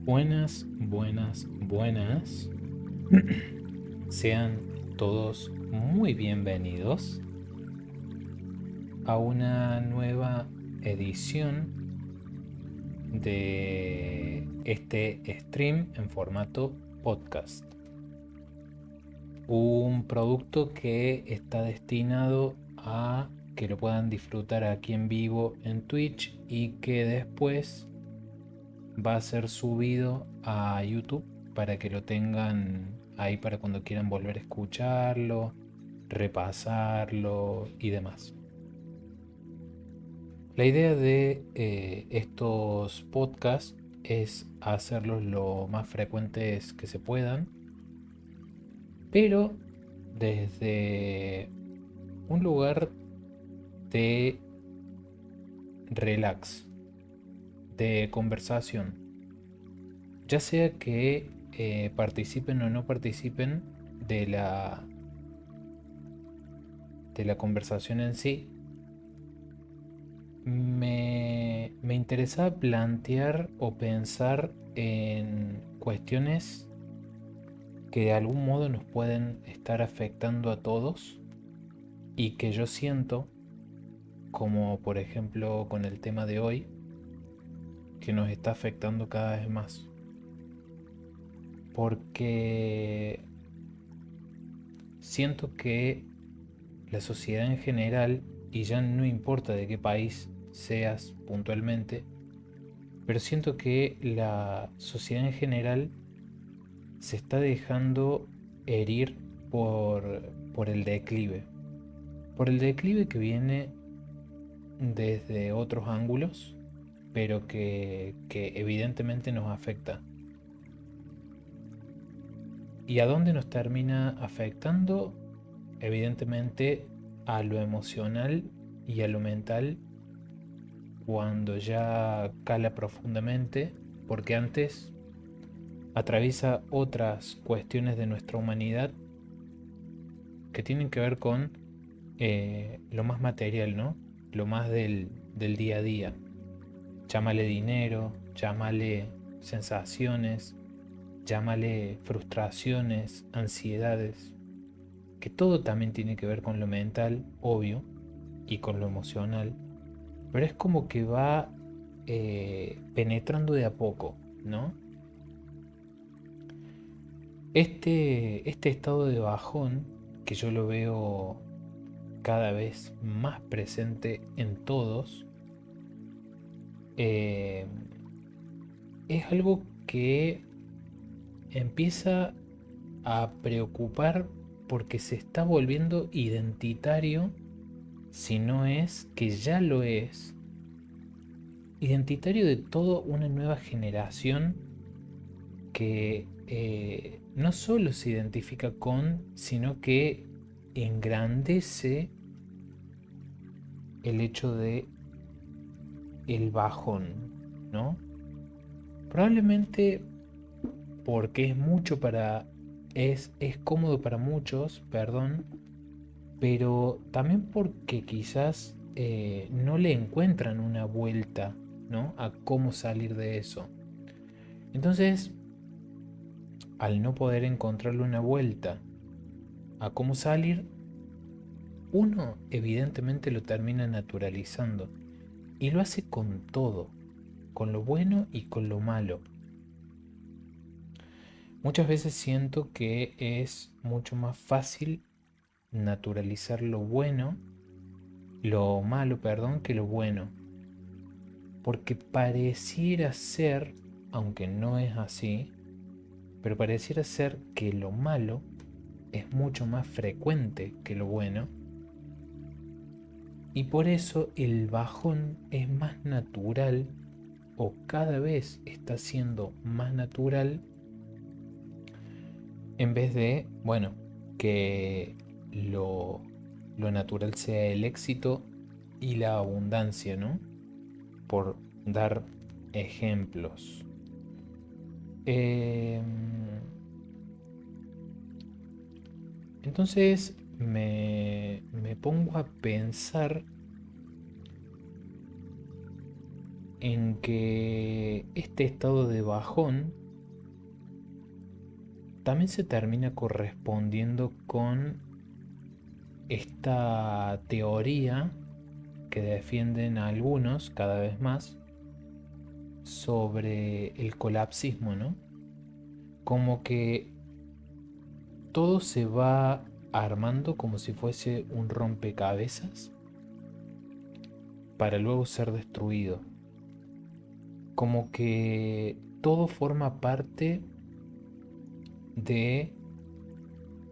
Buenas, buenas, buenas. Sean todos muy bienvenidos a una nueva edición de este stream en formato podcast. Un producto que está destinado a que lo puedan disfrutar aquí en vivo en Twitch y que después va a ser subido a YouTube para que lo tengan ahí para cuando quieran volver a escucharlo, repasarlo y demás. La idea de estos podcasts es hacerlos lo más frecuentes que se puedan, pero desde un lugar de relax, de conversación, ya sea que participen o no participen de la conversación en sí. Me interesaba plantear o pensar en cuestiones que de algún modo nos pueden estar afectando a todos y que yo siento, como por ejemplo con el tema de hoy, que nos está afectando cada vez más. Porque siento que la sociedad en general, y ya no importa de qué país seas puntualmente, pero siento que la sociedad en general se está dejando herir por el declive. Por el declive que viene desde otros ángulos, pero que evidentemente nos afecta. ¿Y a dónde nos termina afectando? Evidentemente a lo emocional y a lo mental cuando ya cala profundamente, porque antes atraviesa otras cuestiones de nuestra humanidad que tienen que ver con lo más material, ¿no? Lo más del día a día. Llámale dinero, llámale sensaciones, llámale frustraciones, ansiedades, que todo también tiene que ver con lo mental, obvio, y con lo emocional, pero es como que va penetrando de a poco, ¿no? Este estado de bajón, que yo lo veo cada vez más presente en todos, eh, es algo que empieza a preocupar porque se está volviendo identitario, si no es que ya lo es, identitario de toda una nueva generación que no solo se identifica con, sino que engrandece el hecho de el bajón, ¿no? Probablemente porque es mucho para, es cómodo para muchos, perdón, pero también porque quizás no le encuentran una vuelta, ¿no? A cómo salir de eso. Entonces, al no poder encontrarle una vuelta a cómo salir, uno evidentemente lo termina naturalizando y lo hace con todo, con lo bueno y con lo malo. Muchas veces siento que es mucho más fácil naturalizar lo bueno, lo malo, perdón, que lo bueno. Porque pareciera ser, aunque no es así, pero pareciera ser que lo malo es mucho más frecuente que lo bueno. Y por eso el bajón es más natural o cada vez está siendo más natural en vez de, bueno, que lo natural sea el éxito y la abundancia, ¿no? Por dar ejemplos. Em, entonces me pongo a pensar en que este estado de bajón también se termina correspondiendo con esta teoría que defienden algunos cada vez más sobre el colapsismo, ¿no? Como que todo se va armando como si fuese un rompecabezas para luego ser destruido. Como que todo forma parte de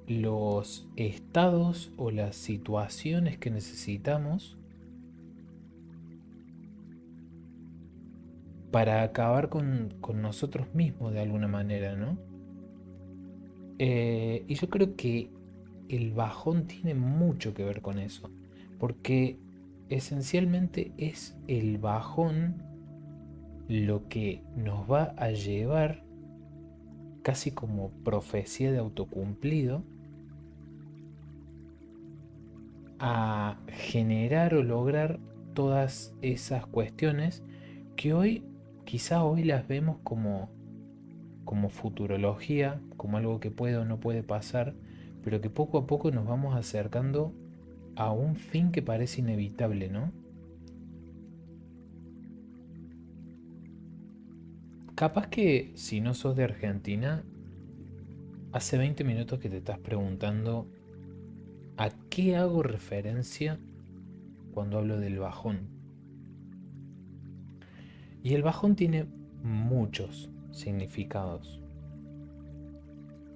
los estados o las situaciones que necesitamos para acabar con nosotros mismos de alguna manera, ¿no? Y yo creo que el bajón tiene mucho que ver con eso, porque esencialmente es el bajón lo que nos va a llevar, casi como profecía de autocumplido, a generar o lograr todas esas cuestiones que hoy, quizá hoy las vemos como futurología, como algo que puede o no puede pasar, pero que poco a poco nos vamos acercando a un fin que parece inevitable, ¿no? Capaz que si no sos de Argentina, hace 20 minutos que te estás preguntando a qué hago referencia cuando hablo del bajón. Y el bajón tiene muchos significados.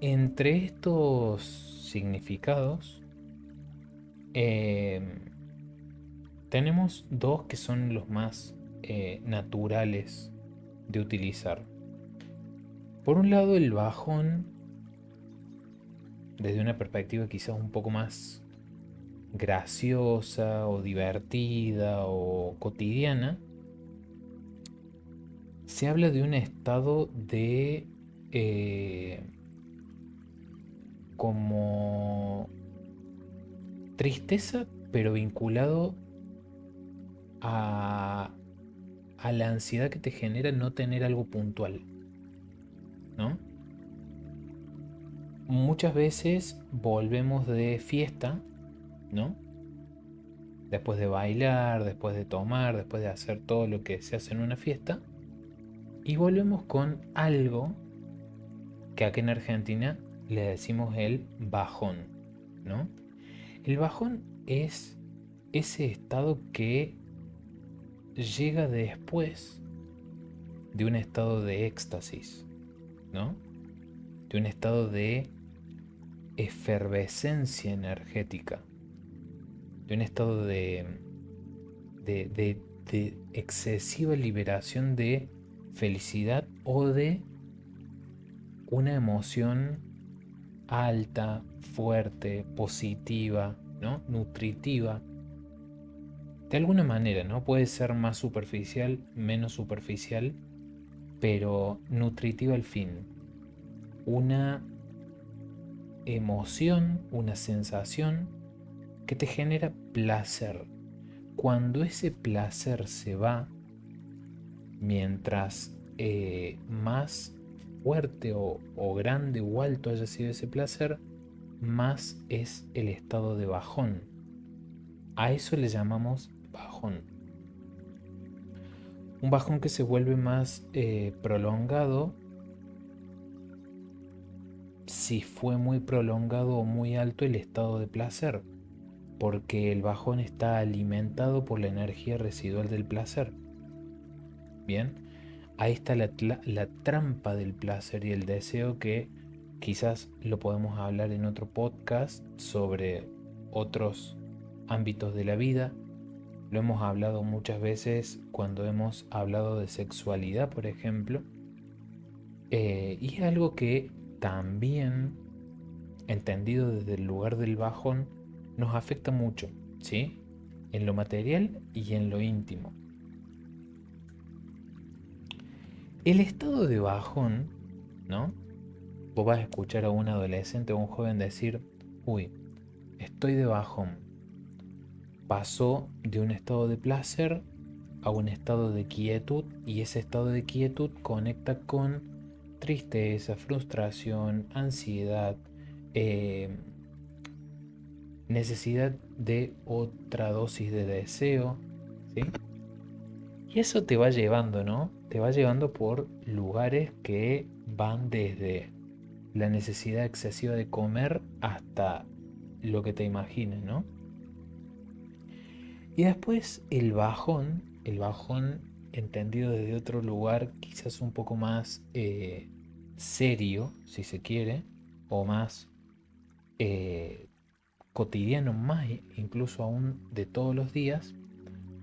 Entre estos significados eh, tenemos dos que son los más naturales de utilizar. Por un lado, el bajón, desde una perspectiva quizás un poco más graciosa o divertida o cotidiana, se habla de un estado de como tristeza, pero vinculado a, a la ansiedad que te genera no tener algo puntual, ¿no? Muchas veces volvemos de fiesta, ¿no? Después de bailar, después de tomar, después de hacer todo lo que se hace en una fiesta, y volvemos con algo que aquí en Argentina le decimos el bajón, ¿no? El bajón es ese estado que llega después de un estado de éxtasis, ¿no? De un estado de efervescencia energética, de un estado de excesiva liberación de felicidad o de una emoción alta, fuerte, positiva, ¿no? Nutritiva. De alguna manera, ¿no? Puede ser más superficial, menos superficial, pero nutritiva al fin. Una emoción, una sensación que te genera placer. Cuando ese placer se va, mientras más fuerte o grande o alto haya sido ese placer, más es el estado de bajón. A eso le llamamos bajón. Un bajón que se vuelve más prolongado si fue muy prolongado o muy alto el estado de placer, porque el bajón está alimentado por la energía residual del placer. Bien, ahí está la trampa del placer y el deseo, que quizás lo podemos hablar en otro podcast sobre otros ámbitos de la vida. Lo hemos hablado muchas veces cuando hemos hablado de sexualidad, por ejemplo. Y es algo que también, entendido desde el lugar del bajón, nos afecta mucho, ¿sí? En lo material y en lo íntimo. El estado de bajón, ¿no? Vos vas a escuchar a un adolescente o un joven decir, uy, estoy de bajón. Pasó de un estado de placer a un estado de quietud y ese estado de quietud conecta con tristeza, frustración, ansiedad, eh, necesidad de otra dosis de deseo, ¿sí? Y eso te va llevando, ¿no? Te va llevando por lugares que van desde la necesidad excesiva de comer hasta lo que te imagines, ¿no? Y después el bajón entendido desde otro lugar, quizás un poco más serio, si se quiere, o más eh, cotidiano, más incluso aún de todos los días,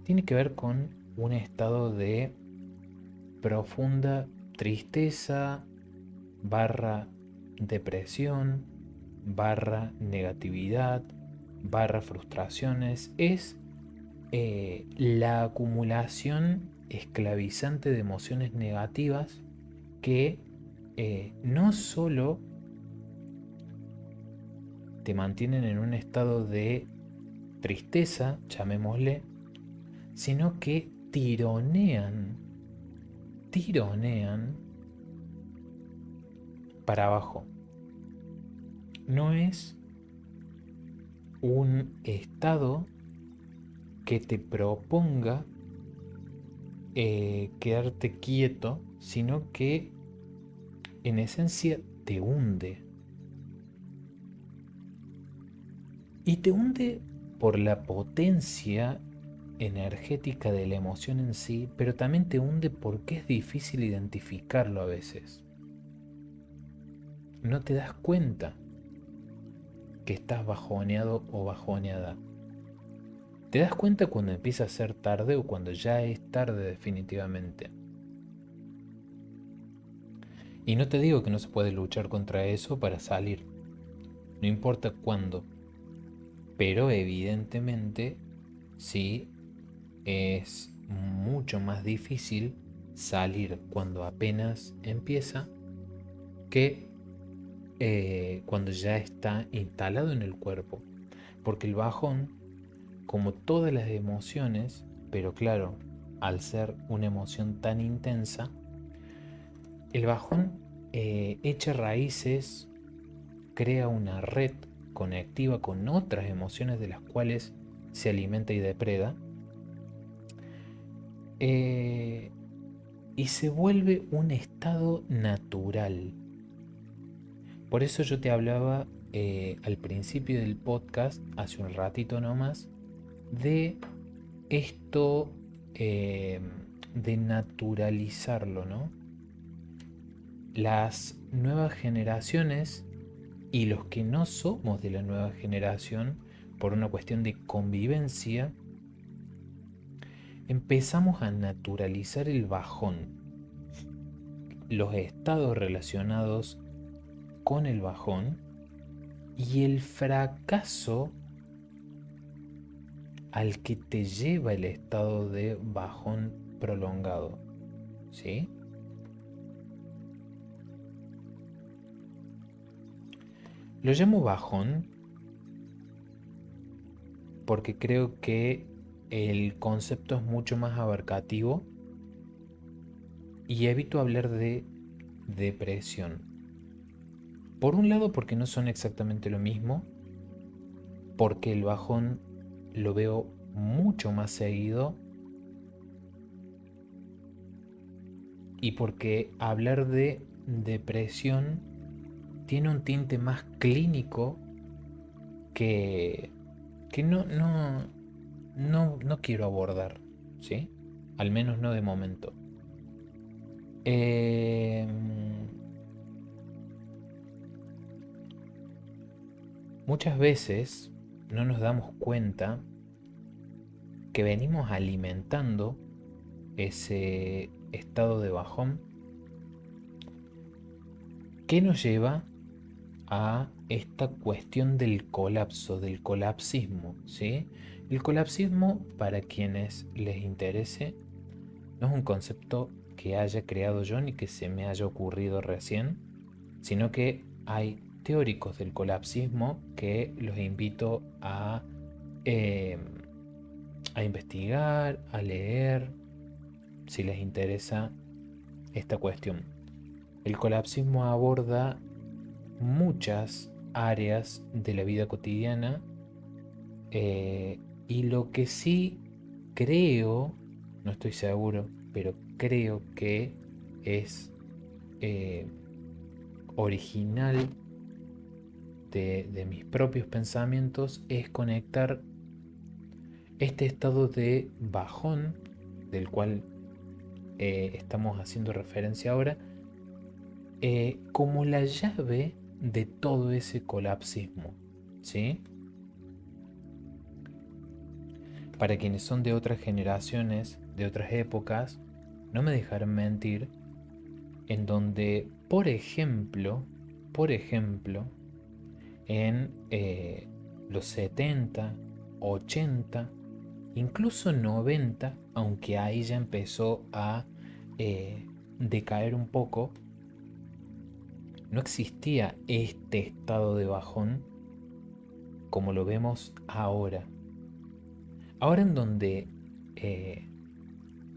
tiene que ver con un estado de profunda tristeza, barra depresión, barra negatividad, barra frustraciones. Es la acumulación esclavizante de emociones negativas que no solo te mantienen en un estado de tristeza, llamémosle, sino que tironean para abajo. No es un estado que te proponga quedarte quieto, sino que en esencia te hunde. Y te hunde por la potencia energética de la emoción en sí, pero también te hunde porque es difícil identificarlo a veces. No te das cuenta que estás bajoneado o bajoneada. Te das cuenta cuando empieza a ser tarde o cuando ya es tarde definitivamente. Y no te digo que no se puede luchar contra eso para salir, no importa cuándo, pero evidentemente sí es mucho más difícil salir cuando apenas empieza que cuando ya está instalado en el cuerpo. Porque el bajón, como todas las emociones, pero claro, al ser una emoción tan intensa, el bajón echa raíces, crea una red conectiva con otras emociones de las cuales se alimenta y depreda, eh, y se vuelve un estado natural. Por eso yo te hablaba al principio del podcast, hace un ratito nomás, de esto de naturalizarlo, ¿no? Las nuevas generaciones y los que no somos de la nueva generación, por una cuestión de convivencia, empezamos a naturalizar el bajón, los estados relacionados con el bajón y el fracaso al que te lleva el estado de bajón prolongado, ¿sí? Lo llamo bajón porque creo que el concepto es mucho más abarcativo y evito hablar de depresión. Por un lado porque no son exactamente lo mismo, porque el bajón lo veo mucho más seguido y porque hablar de depresión tiene un tinte más clínico que, que no quiero abordar, ¿sí? Al menos no de momento. Eh, Muchas veces no nos damos cuenta que venimos alimentando ese estado de bajón que nos lleva a esta cuestión del colapso, del colapsismo, ¿sí? El colapsismo, para quienes les interese, no es un concepto que haya creado yo ni que se me haya ocurrido recién, sino que hay teóricos del colapsismo que los invito eh, a investigar, a leer, si les interesa esta cuestión. El colapsismo aborda muchas áreas de la vida cotidiana, y lo que sí creo, no estoy seguro, pero creo que es eh, original de mis propios pensamientos, es conectar este estado de bajón del cual estamos haciendo referencia ahora, como la llave de todo ese colapsismo, ¿sí? Para quienes son de otras generaciones, de otras épocas, no me dejarán mentir, en donde, por ejemplo, en los 70, 80, incluso 90, aunque ahí ya empezó a decaer un poco, no existía este estado de bajón como lo vemos ahora. Ahora en donde eh,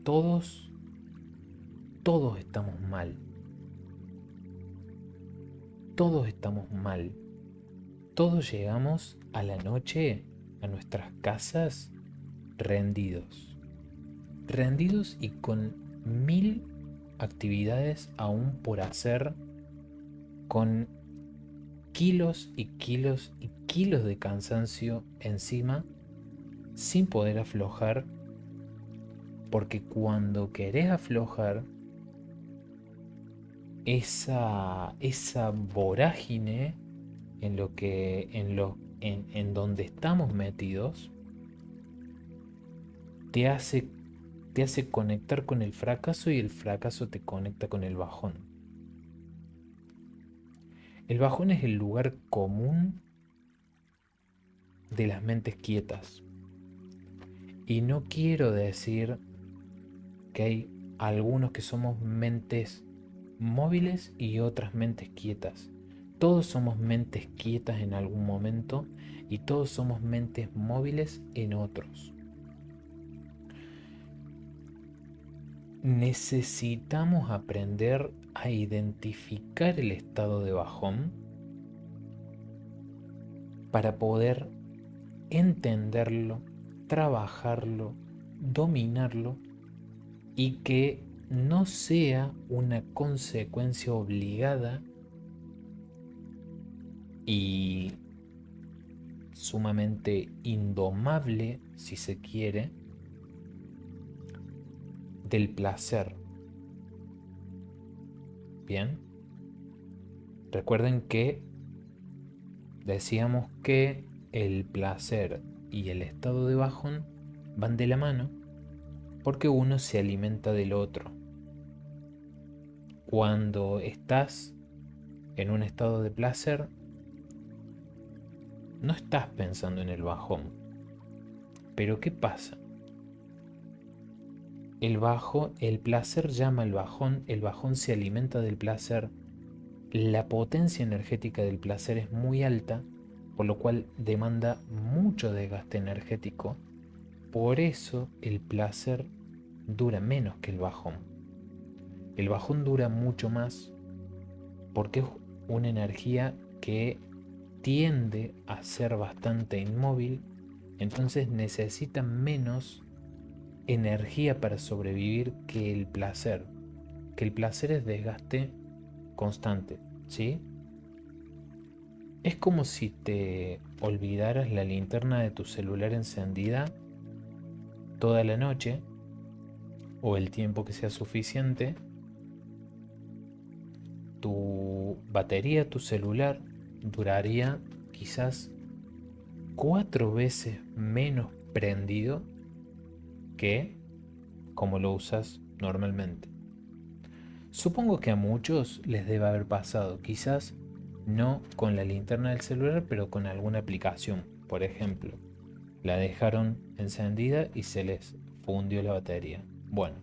todos, todos estamos mal. Todos estamos mal. Todos llegamos a la noche a nuestras casas rendidos. Rendidos y con 1000 actividades aún por hacer, con kilos y kilos y kilos de cansancio encima, sin poder aflojar, porque cuando querés aflojar, esa vorágine en donde estamos metidos te hace, te hace conectar con el fracaso, y el fracaso te conecta con el bajón. El bajón es el lugar común de las mentes quietas. Y no quiero decir que hay algunos que somos mentes móviles y otras mentes quietas. Todos somos mentes quietas en algún momento y todos somos mentes móviles en otros. Necesitamos aprender a identificar el estado de bajón para poder entenderlo, trabajarlo, dominarlo, y que no sea una consecuencia obligada y sumamente indomable, si se quiere, del placer. Bien, recuerden que decíamos que el placer y el estado de bajón van de la mano, porque uno se alimenta del otro. Cuando estás en un estado de placer, no estás pensando en el bajón. Pero ¿qué pasa? El placer llama al bajón, el bajón se alimenta del placer, la potencia energética del placer es muy alta, por lo cual demanda mucho desgaste energético. Por eso el placer dura menos que el bajón. El bajón dura mucho más porque es una energía que tiende a ser bastante inmóvil, entonces necesita menos energía para sobrevivir que el placer. Que el placer es desgaste constante, ¿sí? Es como si te olvidaras la linterna de tu celular encendida toda la noche, o el tiempo que sea suficiente. Tu batería, tu celular, duraría quizás 4 veces menos prendido que como lo usas normalmente. Supongo que a muchos les debe haber pasado, quizás no con la linterna del celular, pero con alguna aplicación. Por ejemplo, la dejaron encendida y se les fundió la batería. Bueno,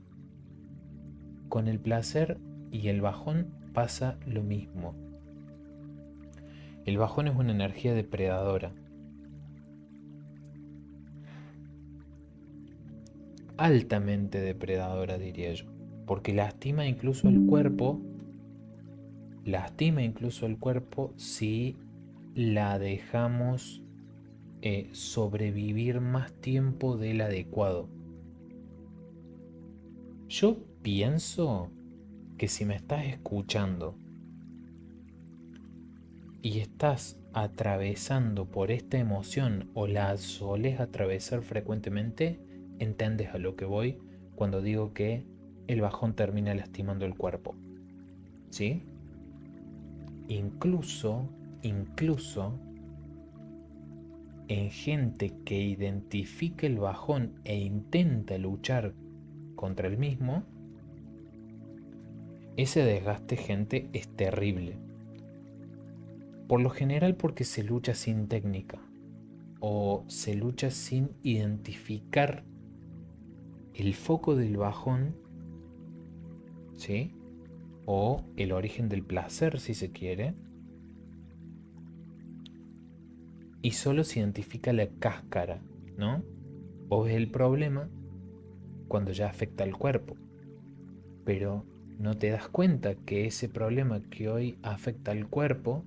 con el placer y el bajón pasa lo mismo. El bajón es una energía depredadora, altamente depredadora, diría yo. porque lastima incluso el cuerpo si la dejamos sobrevivir más tiempo del adecuado. Yo pienso que si me estás escuchando y estás atravesando por esta emoción o la solés atravesar frecuentemente, entiendes a lo que voy cuando digo que el bajón termina lastimando el cuerpo. ¿Sí? Incluso en gente que identifica el bajón e intenta luchar contra el mismo, ese desgaste, gente, es terrible. Por lo general porque se lucha sin técnica o se lucha sin identificar el foco del bajón, ¿sí? O el origen del placer, si se quiere, y solo se identifica la cáscara, ¿no? O ves el problema cuando ya afecta al cuerpo, pero no te das cuenta que ese problema que hoy afecta al cuerpo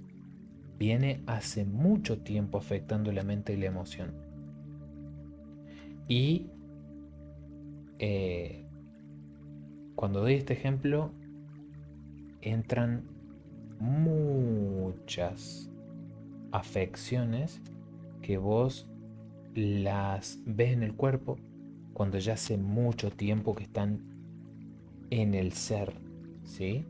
viene hace mucho tiempo afectando la mente y la emoción. Y cuando doy este ejemplo, entran muchas afecciones que vos las ves en el cuerpo cuando ya hace mucho tiempo que están en el ser, ¿sí?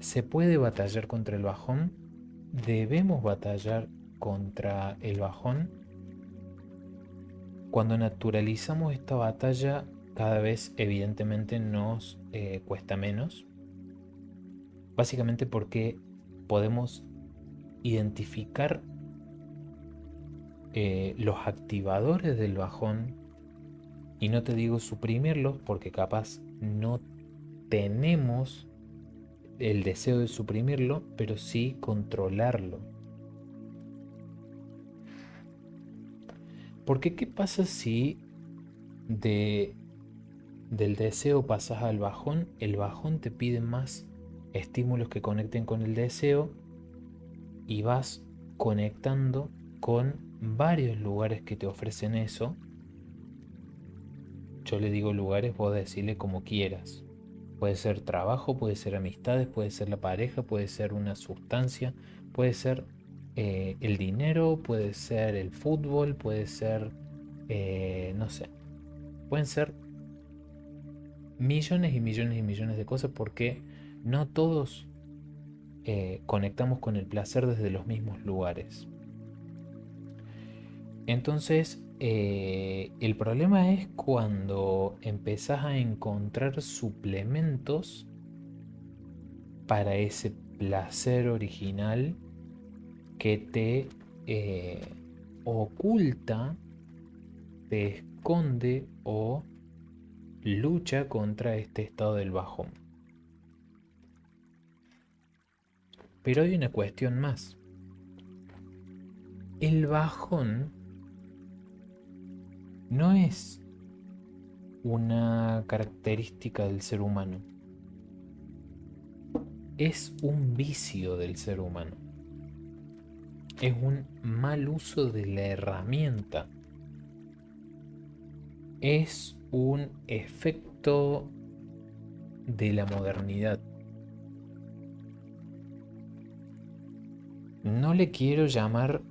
Se puede batallar contra el bajón, debemos batallar contra el bajón. Cuando naturalizamos esta batalla, cada vez evidentemente nos cuesta menos, básicamente porque podemos identificar los activadores del bajón, y no te digo suprimirlos porque capaz no tenemos el deseo de suprimirlo, pero sí controlarlo. Porque ¿qué pasa si del deseo pasas al bajón? El bajón te pide más estímulos que conecten con el deseo y vas conectando con varios lugares que te ofrecen eso. Yo le digo lugares, vos decirle como quieras. Puede ser trabajo, puede ser amistades, puede ser la pareja, puede ser una sustancia, puede ser el dinero, puede ser el fútbol, puede ser, no sé, pueden ser millones y millones y millones de cosas porque no todos conectamos con el placer desde los mismos lugares. Entonces, el problema es cuando empezás a encontrar suplementos para ese placer original que te oculta, te esconde o lucha contra este estado del bajón. Pero hay una cuestión más. El bajón no es una característica del ser humano. Es un vicio del ser humano. Es un mal uso de la herramienta. Es un efecto de la modernidad. No le quiero llamar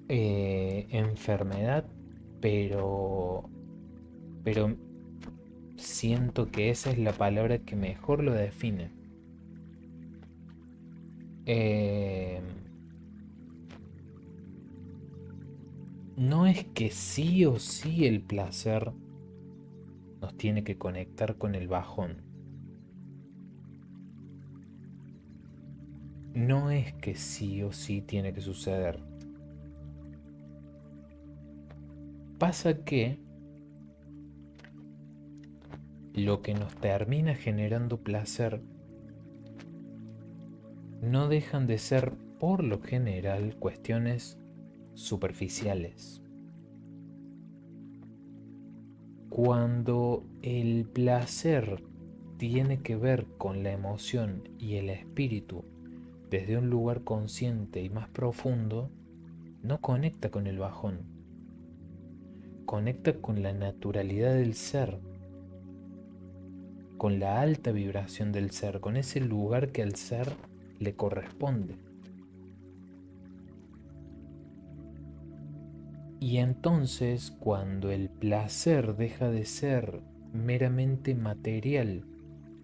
enfermedad, pero siento que esa es la palabra que mejor lo define. Eh, no es que sí o sí el placer nos tiene que conectar con el bajón. No es que sí o sí tiene que suceder. Pasa que lo que nos termina generando placer no dejan de ser, por lo general, cuestiones superficiales. Cuando el placer tiene que ver con la emoción y el espíritu desde un lugar consciente y más profundo, no conecta con el bajón, conecta con la naturalidad del ser, con la alta vibración del ser, con ese lugar que al ser le corresponde. Y entonces, cuando el placer deja de ser meramente material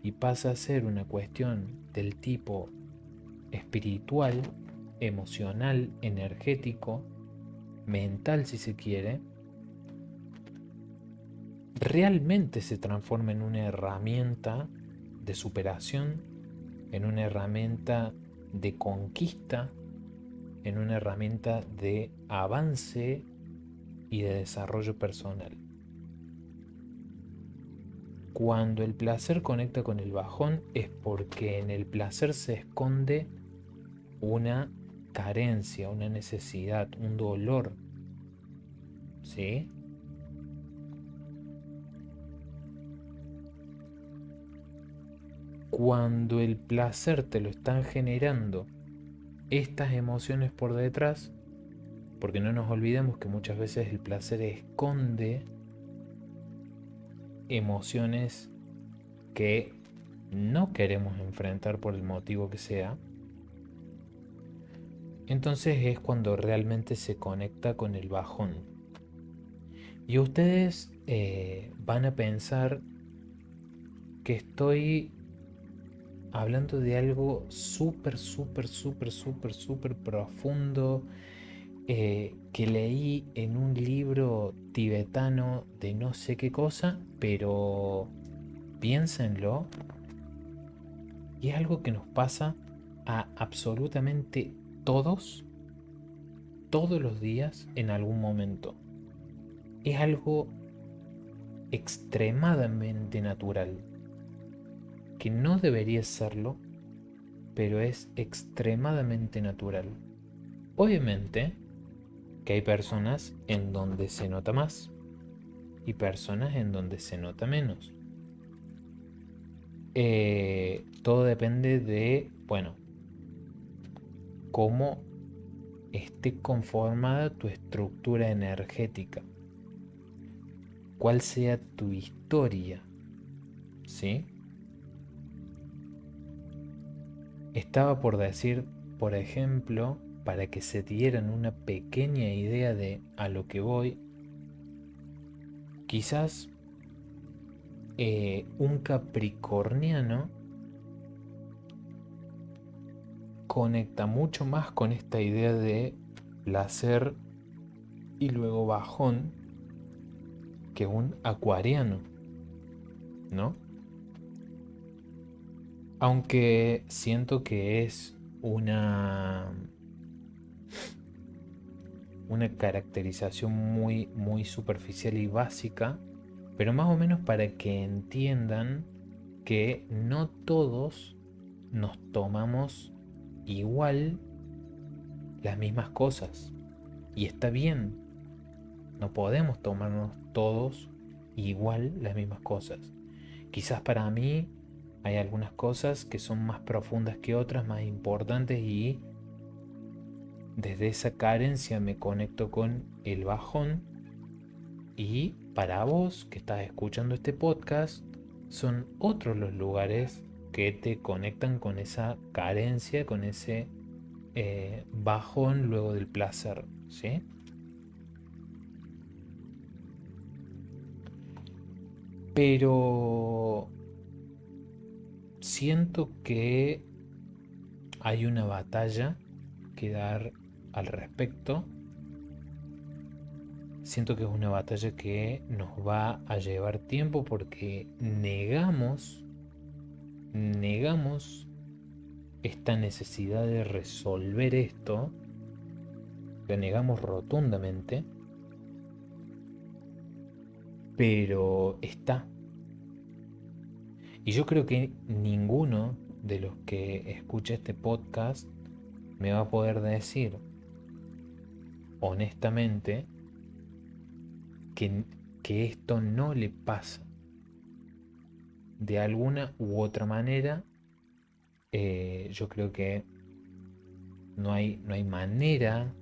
y pasa a ser una cuestión del tipo espiritual, emocional, energético, mental si se quiere, realmente se transforma en una herramienta de superación, en una herramienta de conquista, en una herramienta de avance y de desarrollo personal. Cuando el placer conecta con el bajón es porque en el placer se esconde una carencia, una necesidad, un dolor, ¿sí? Cuando el placer te lo están generando estas emociones por detrás, porque no nos olvidemos que muchas veces el placer esconde emociones que no queremos enfrentar por el motivo que sea, entonces es cuando realmente se conecta con el bajón. Y ustedes van a pensar que estoy hablando de algo súper, súper, súper, súper, súper profundo, que leí en un libro tibetano de no sé qué cosa, pero piénsenlo, y es algo que nos pasa a absolutamente todos, todos los días en algún momento. Es algo extremadamente natural, que no debería serlo, pero es extremadamente natural. Obviamente que hay personas en donde se nota más y personas en donde se nota menos. Todo depende de, bueno, cómo esté conformada tu estructura energética, cuál sea tu historia, ¿sí? Estaba por decir, por ejemplo, para que se dieran una pequeña idea de a lo que voy, quizás un capricorniano conecta mucho más con esta idea de placer y luego bajón que un acuariano, ¿no? Aunque siento que es una caracterización muy, muy superficial y básica, pero más o menos para que entiendan que no todos nos tomamos igual las mismas cosas. Y está bien, no podemos tomarnos todos igual las mismas cosas. Quizás para mí hay algunas cosas que son más profundas que otras, más importantes, y desde esa carencia me conecto con el bajón. Y para vos que estás escuchando este podcast, son otros los lugares que te conectan con esa carencia, con ese bajón luego del placer, ¿sí? Pero siento que hay una batalla que dar al respecto. Siento que es una batalla que nos va a llevar tiempo porque negamos esta necesidad de resolver esto, la negamos rotundamente, pero está. Y yo creo que ninguno de los que escucha este podcast me va a poder decir honestamente que que esto no le pasa. De alguna u otra manera, yo creo que no hay manera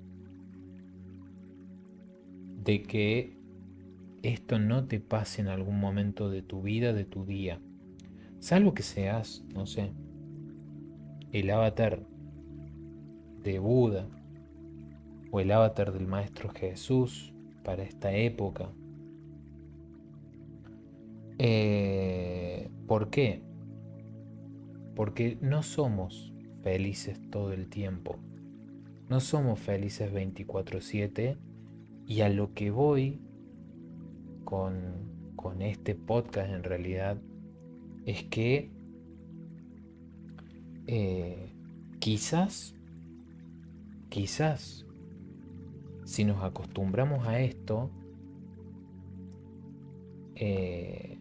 de que esto no te pase en algún momento de tu vida, de tu día. Salvo que seas, no sé, el avatar de Buda o el avatar del Maestro Jesús para esta época. ¿Por qué? Porque no somos felices todo el tiempo. No somos felices 24/7 y a lo que voy con este podcast en realidad es que eh, quizás, quizás, si nos acostumbramos a esto, eh,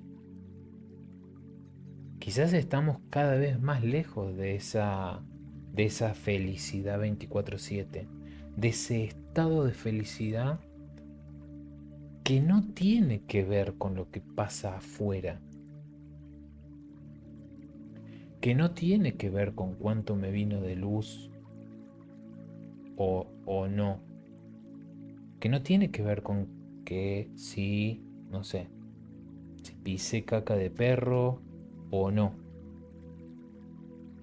quizás estamos cada vez más lejos de esa felicidad 24/7, de ese estado de felicidad que no tiene que ver con lo que pasa afuera, que no tiene que ver con cuánto me vino de luz o no, que no tiene que ver con que si, no sé, si pisé caca de perro o no,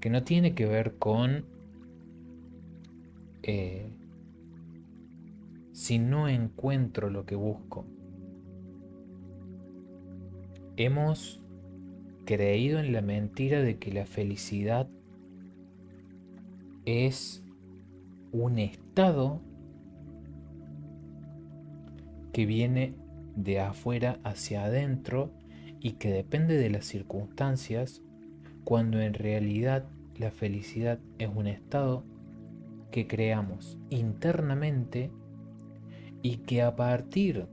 que no tiene que ver con eh, si no encuentro lo que busco. Hemos creído en la mentira de que la felicidad es un estado que viene de afuera hacia adentro y que depende de las circunstancias, cuando en realidad la felicidad es un estado que creamos internamente y que a partir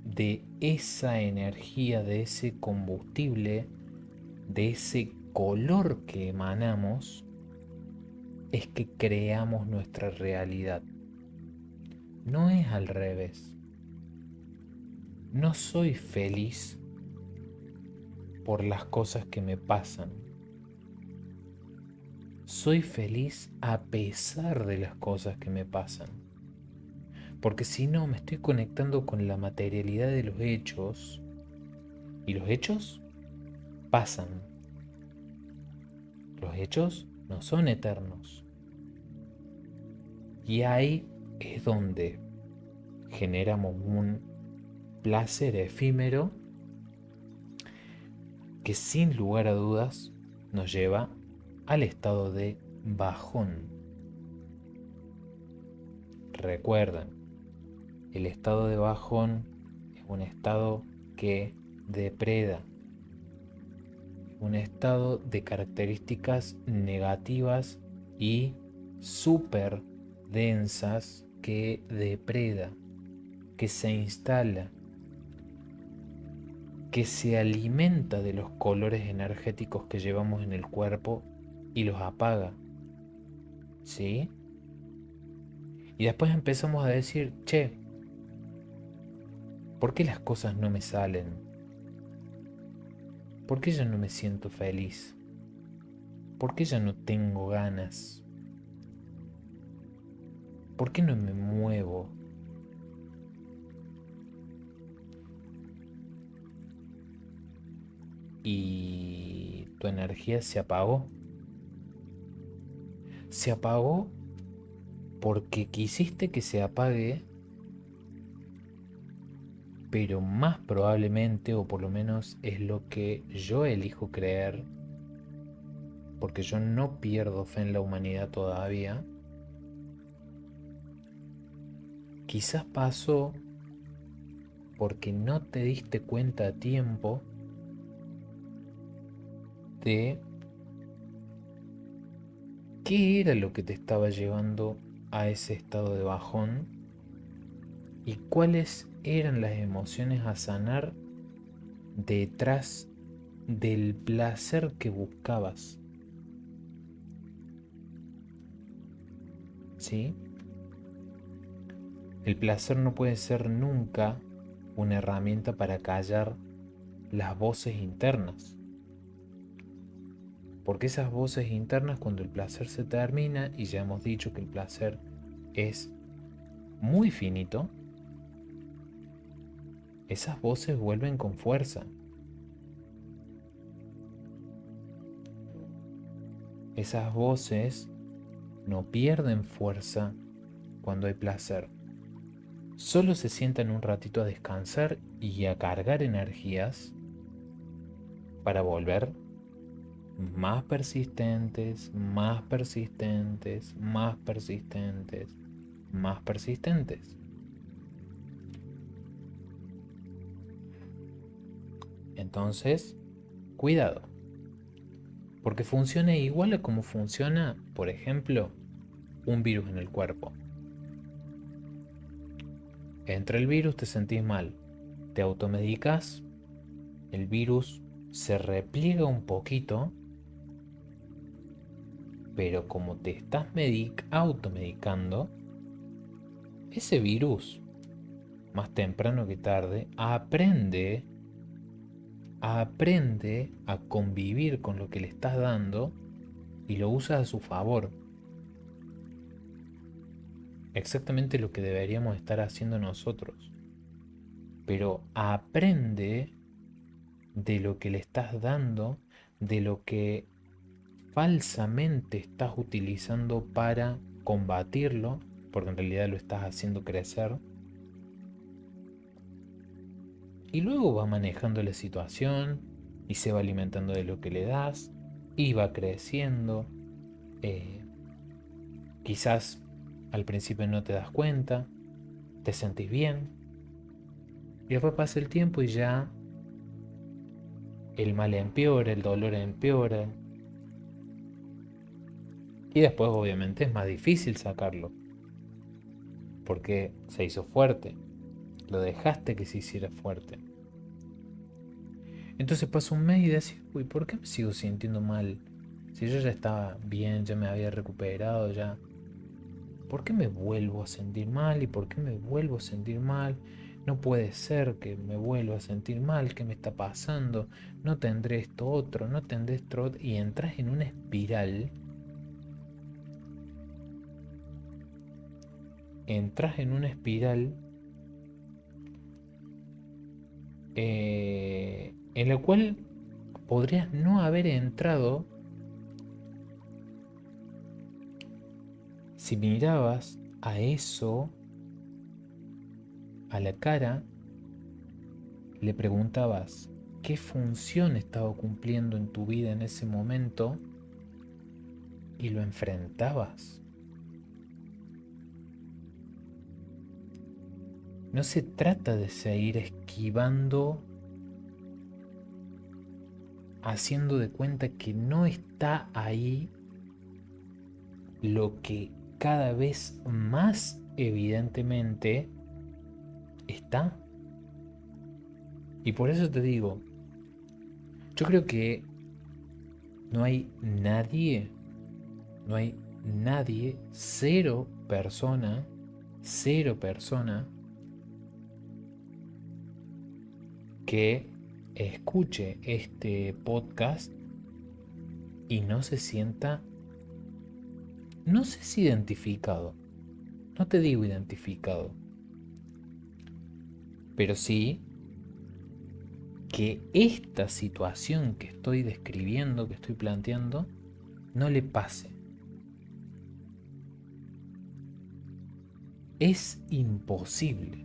de esa energía, de ese combustible, de ese color que emanamos, es que creamos nuestra realidad. No es al revés. No soy feliz por las cosas que me pasan. Soy feliz a pesar de las cosas que me pasan. Porque si no, me estoy conectando con la materialidad de los hechos. Y los hechos pasan. Los hechos no son eternos. Y ahí es donde generamos un placer efímero que sin lugar a dudas nos lleva al estado de bajón. Recuerden, el estado de bajón es un estado que depreda, un estado de características negativas y súper densas que depreda, que se instala, que se alimenta de los colores energéticos que llevamos en el cuerpo y los apaga, ¿sí? Y después empezamos a decir, che, ¿por qué las cosas no me salen? ¿Por qué ya no me siento feliz? ¿Por qué ya no tengo ganas? ¿Por qué no me muevo? Y tu energía se apagó. Se apagó porque quisiste que se apague, pero más probablemente, o por lo menos es lo que yo elijo creer, porque yo no pierdo fe en la humanidad todavía, quizás pasó porque no te diste cuenta a tiempo de qué era lo que te estaba llevando a ese estado de bajón y cuáles eran las emociones a sanar detrás del placer que buscabas. ¿Sí? El placer no puede ser nunca una herramienta para callar las voces internas. Porque esas voces internas, cuando el placer se termina, y ya hemos dicho que el placer es muy finito, esas voces vuelven con fuerza. Esas voces no pierden fuerza cuando hay placer. Solo se sientan un ratito a descansar y a cargar energías para volver más persistentes, más persistentes, más persistentes, más persistentes. Entonces, cuidado, porque funciona igual a como funciona, por ejemplo, un virus en el cuerpo. Entra el virus, te sentís mal, te automedicas, el virus se repliega un poquito, pero como te estás automedicando, ese virus, más temprano que tarde, aprende a convivir con lo que le estás dando y lo usa a su favor. Exactamente lo que deberíamos estar haciendo nosotros. Pero aprende de lo que le estás dando, de lo que falsamente estás utilizando para combatirlo, porque en realidad lo estás haciendo crecer. Y luego va manejando la situación y se va alimentando de lo que le das y va creciendo. Eh, Quizás al principio no te das cuenta, te sentís bien y después pasa el tiempo y ya el mal empeora, el dolor empeora y después obviamente es más difícil sacarlo porque se hizo fuerte, lo dejaste que se hiciera fuerte. Entonces pasa un mes y decís, uy, ¿por qué me sigo sintiendo mal? Si yo ya estaba bien, ya me había recuperado, ya. ¿Por qué me vuelvo a sentir mal? ¿Y por qué me vuelvo a sentir mal? No puede ser que me vuelva a sentir mal. ¿Qué me está pasando? No tendré esto otro, no tendré esto otro. Y entras en una espiral. Entras en una espiral en la cual podrías no haber entrado si mirabas a eso a la cara, le preguntabas qué función estaba cumpliendo en tu vida en ese momento y lo enfrentabas. No se trata de seguir esquivando, haciendo de cuenta que no está ahí lo que cada vez más evidentemente está. Y por eso te digo, yo creo que no hay nadie, no hay nadie, cero persona que escuche este podcast y no se sienta, no sé si identificado, no te digo identificado, pero sí que esta situación que estoy describiendo, que estoy planteando, no le pase. Es imposible.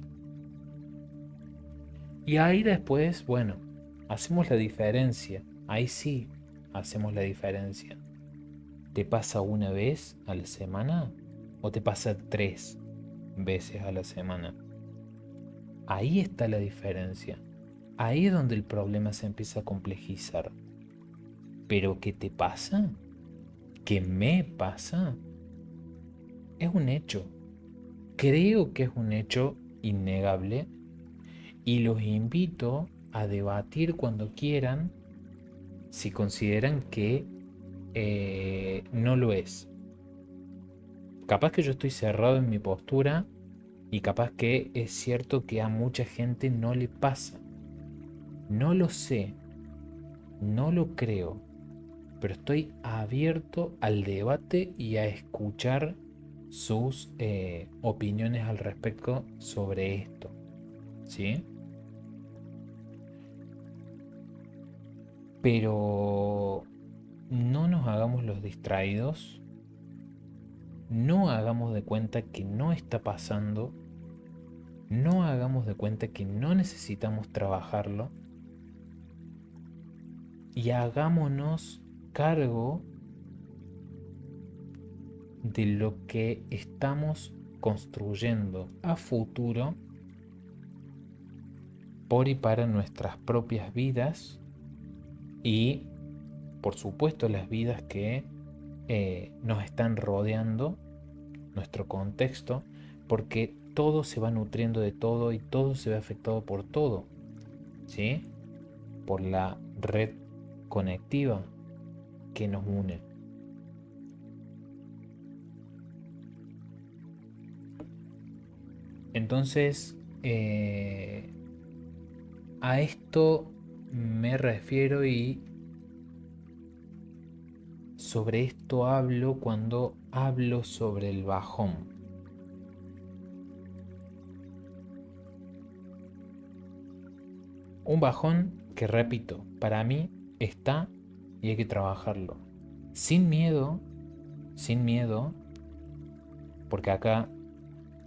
Y ahí después, bueno, hacemos la diferencia. Ahí sí hacemos la diferencia. ¿Te pasa una vez a la semana o te pasa 3 veces a la semana? Ahí está la diferencia. Ahí es donde el problema se empieza a complejizar. Pero ¿qué te pasa? ¿Qué me pasa? Es un hecho. Creo que es un hecho innegable y los invito a debatir cuando quieran si consideran que no lo es. Capaz que yo estoy cerrado en mi postura Y capaz que es cierto que a mucha gente no le pasa. No lo sé, no lo creo, pero estoy abierto al debate y a escuchar sus opiniones al respecto sobre esto, ¿sí? Pero no nos hagamos los distraídos, no hagamos de cuenta que no está pasando, no hagamos de cuenta que no necesitamos trabajarlo y hagámonos cargo de lo que estamos construyendo a futuro por y para nuestras propias vidas y, por supuesto, las vidas que nos están rodeando, nuestro contexto, porque todo se va nutriendo de todo y todo se ve afectado por todo, ¿sí? Por la red conectiva que nos une. Entonces, a esto me refiero y sobre esto hablo cuando hablo sobre el bajón. Un bajón que, repito, para mí está y hay que trabajarlo. Sin miedo, sin miedo, porque acá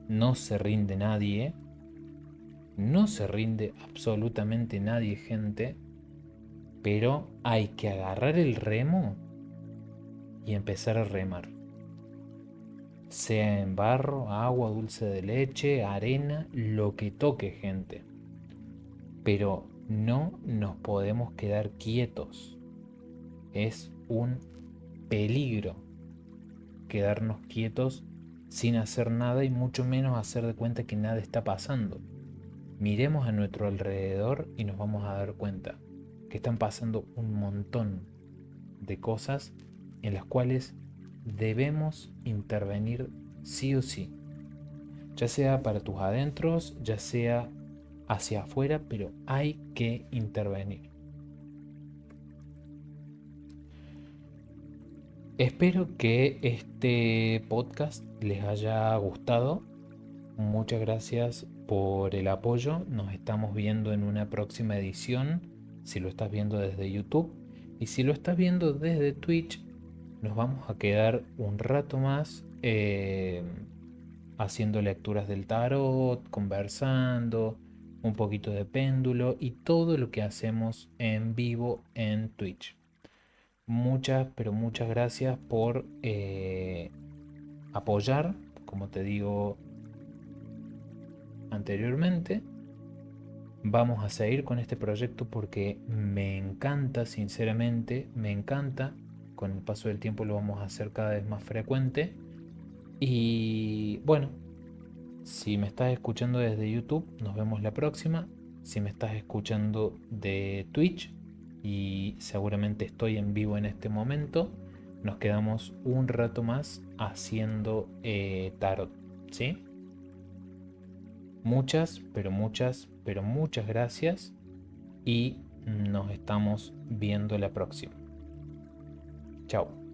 no se rinde nadie, no se rinde absolutamente nadie, gente, pero hay que agarrar el remo y empezar a remar. Sea en barro, agua, dulce de leche, arena, lo que toque, gente. Pero no nos podemos quedar quietos. Es un peligro quedarnos quietos sin hacer nada y mucho menos hacer de cuenta que nada está pasando. Miremos a nuestro alrededor y nos vamos a dar cuenta que están pasando un montón de cosas en las cuales debemos intervenir sí o sí, ya sea para tus adentros, ya sea hacia afuera, pero hay que intervenir. Espero que este podcast les haya gustado. Muchas gracias por el apoyo. Nos estamos viendo en una próxima edición, si lo estás viendo desde YouTube. Y si lo estás viendo desde Twitch, nos vamos a quedar un rato más haciendo lecturas del tarot, conversando, un poquito de péndulo y todo lo que hacemos en vivo en Twitch. Muchas, pero muchas gracias por apoyar, como te digo anteriormente. Vamos a seguir con este proyecto porque me encanta, sinceramente, me encanta. Con el paso del tiempo lo vamos a hacer cada vez más frecuente. Y bueno, si me estás escuchando desde YouTube, nos vemos la próxima. Si me estás escuchando de Twitch, y seguramente estoy en vivo en este momento, nos quedamos un rato más haciendo tarot, ¿sí? Muchas, pero muchas, pero muchas gracias y nos estamos viendo la próxima. Chao.